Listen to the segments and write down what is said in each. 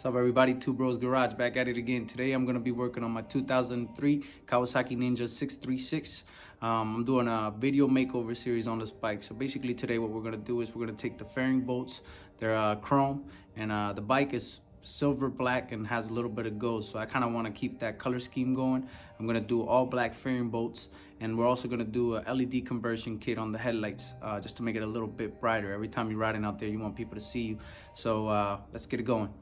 What's up, everybody? Two Bros Garage back at it again. Today I'm going to be working on my 2003 Kawasaki Ninja 636. I'm doing a video makeover series on this bike. So basically today what we're going to do is we're going to take the fairing bolts. They're chrome, and the bike is silver black and has a little bit of gold. So I kind of want to keep that color scheme going. I'm going to do all black fairing bolts, and we're also going to do a LED conversion kit on the headlights just to make it a little bit brighter. Every time you're riding out there, you want people to see you. So let's get it going.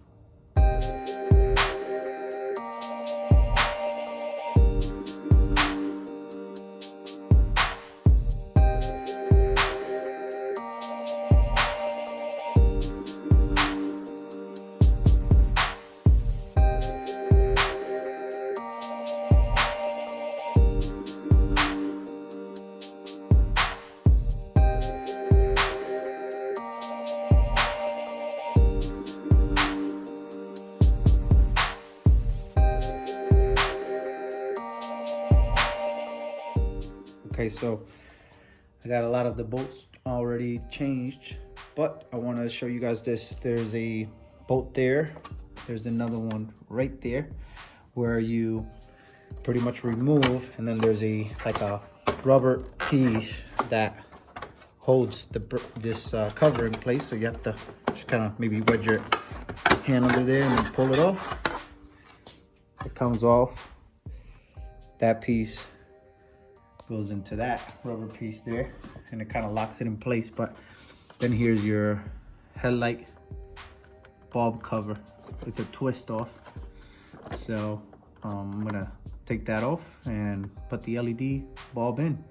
Okay, so I got a lot of the bolts already changed, but I want to show you guys this. There's a bolt there. There's another one right there where you pretty much remove, and then there's like a rubber piece that holds this cover in place. So you have to just kind of maybe wedge your hand under there and then pull it off. It comes off. That piece goes into that rubber piece there, and it kind of locks it in place. But then here's your headlight bulb cover. It's a twist off, so I'm gonna take that off and put the LED bulb in.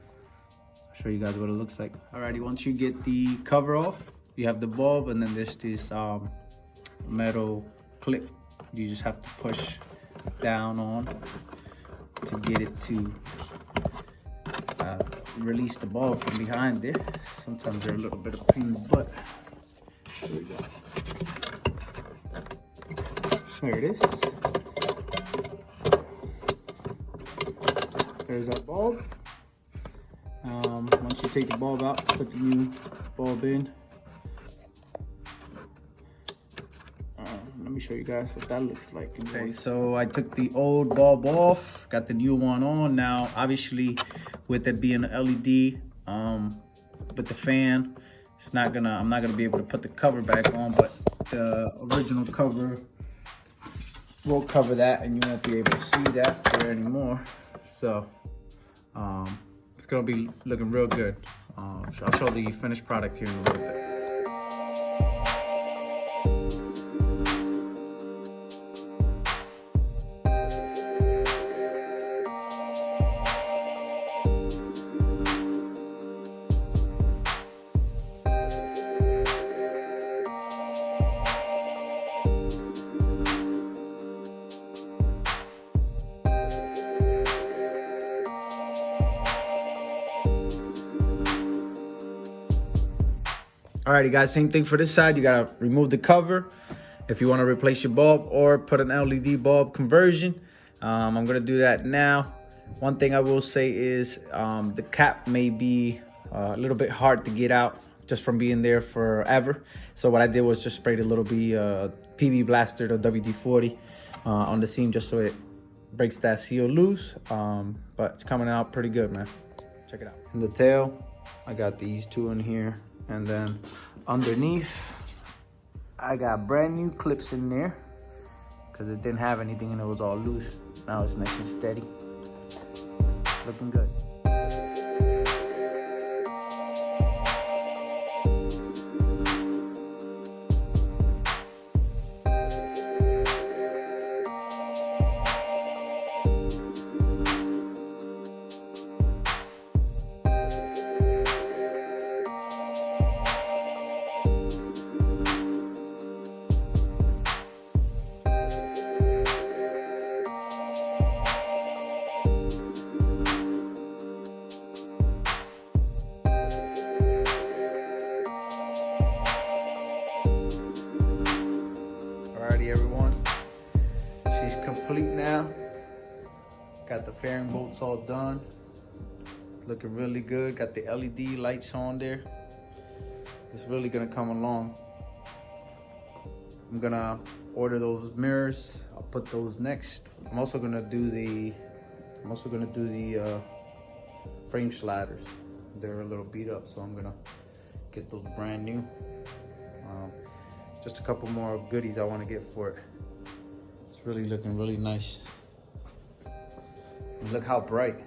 I'll show you guys what it looks like. Alrighty, once you get the cover off, you have the bulb, and then there's this metal clip you just have to push down on to get it to release the bulb from behind there. Sometimes they're a little bit of a pain in the butt. There we go. There it is. There's our bulb. Once you take the bulb out, put the new bulb in. Let me show you guys what that looks like. Okay, so I took the old bulb off, got the new one on. Now, obviously, with it being an LED, with the fan, I'm not gonna be able to put the cover back on, but the original cover will cover that, and you won't be able to see that there anymore. So it's gonna be looking real good. I'll show the finished product here in a little bit. Alrighty guys, same thing for this side. You gotta remove the cover if you want to replace your bulb or put an LED bulb conversion. I'm gonna do that now. One thing I will say is the cap may be a little bit hard to get out just from being there forever. So what I did was just sprayed a little bit PB Blaster or WD-40 on the seam just so it breaks that seal loose. But it's coming out pretty good, man. Check it out. In the tail, I got these two in here. And then underneath, I got brand new clips in there because it didn't have anything and it was all loose. Now it's nice and steady. Looking good. Everyone, she's complete now. Got the fairing bolts all done, looking really good. Got the LED lights on there. It's really gonna come along. I'm gonna order those mirrors. I'll put those next. I'm also gonna do the frame sliders. They're a little beat up, so I'm gonna get those brand new. Just a couple more goodies I want to get for it. It's really looking really nice. And look how bright.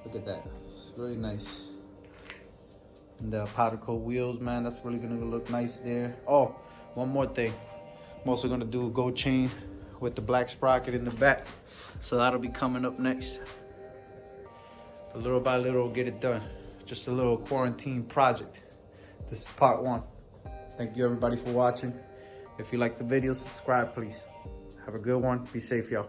Look at that. It's really nice. And the powder coat wheels, man, that's really gonna look nice there. Oh, one more thing. I'm also gonna do a gold chain with the black sprocket in the back. So that'll be coming up next. But little by little, get it done. Just a little quarantine project. This is part 1. Thank you everybody for watching. If you like the video, subscribe please. Have a good one. Be safe, y'all.